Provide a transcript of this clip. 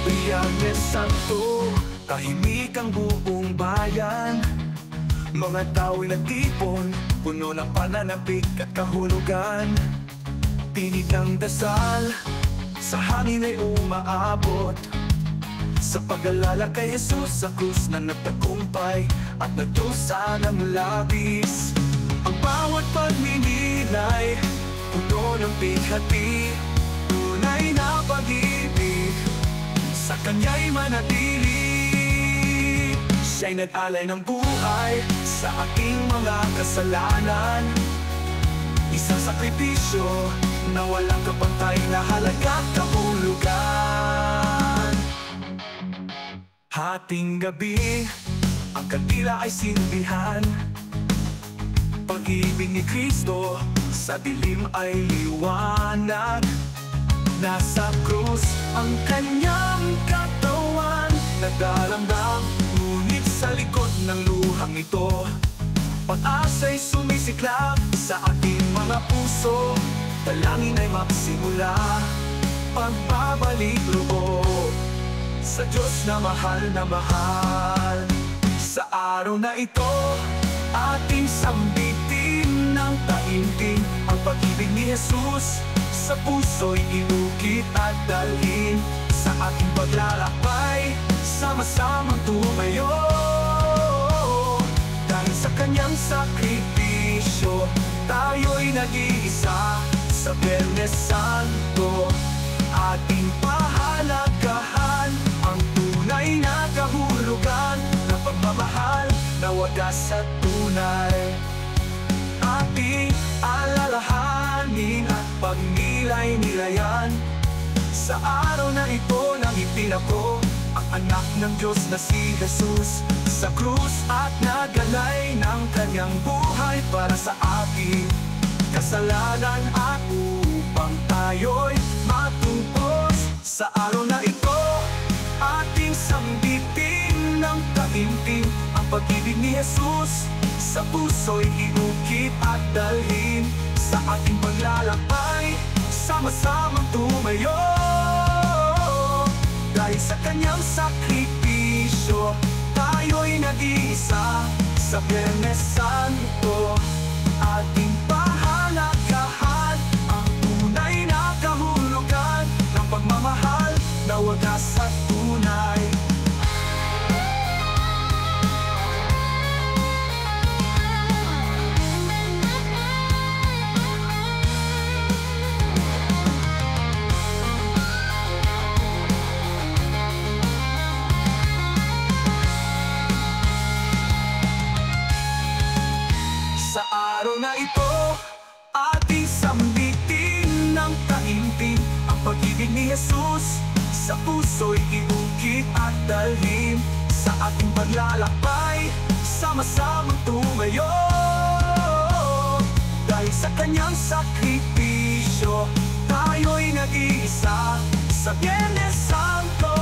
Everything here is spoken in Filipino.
Biyernes Santo, tahimik ang buong bayan. Mga tao'y nagtipon, puno ng pananabik at kahulugan. Tinig ng dasal, sa hangin ay umaabot, sa pag-alala kay Jesus sa krus na nagtagumpay at nagdusa ng labis. Ang bawat pagninilay, puno ng bighati, tunay na pag-ibig, sa Kanya'y manatili. Siya'y nag-alay ng buhay sa aking mga kasalanan, isang sakripisyo na walang kapantay na halaga at kahulugan. Hating gabi, ang kandila ay sindihan, pag-ibig ni Kristo sa dilim ay liwanag. Nasa krus ang Kanyang katawan, nagdalamdam, ngunit sa likod ng luhang ito, pag-asa'y sumisiklab sa ating mga puso. Dalangin ay magsimula, pagbabalik loob sa Diyos na mahal na mahal. Sa araw na ito, ating sambitin ng taimtim ang pag-ibig ni Jesus. Sa puso'y inukit at dalhin, sa ating paglalakbay, sama-samang tumayo. Dahil sa Kanyang sakripisyo, tayo'y nag-iisa. Sa Biyernes Santo, ating pahalagahan ang tunay na kahulugan ng pagmamahal na wagas at tunay. Ating alalahanin at pagnilay-nilayan sa araw na ito nang ipinako ang anak ng Diyos na si Jesus sa krus at nagalay ng Kanyang buhay para sa ating kasalanan at upang tayo'y matupos. Sa araw na ito, ating sambitin ng taimtim ang pag-ibig ni Jesus. Sa puso'y iukit at dalhin, sa ating paglalakbay, sama-samang tumayo. Dahil sa Kanyang sakripisyo, tayo'y nag-iisa. Sa Biyernes Santo, ating pahalagahan ang tunay na kahulugan ng pagmamahal na wagas at tunay. Sa araw na ito, ating sambitin ng taimtim ang pag-ibig ni Jesus. Sa puso'y iukit at dalhin, sa ating paglalakbay, sama-samang tumayo. Dahil sa Kanyang sakripisyo, tayo'y nag-iisa. Sa Biyernes Santo,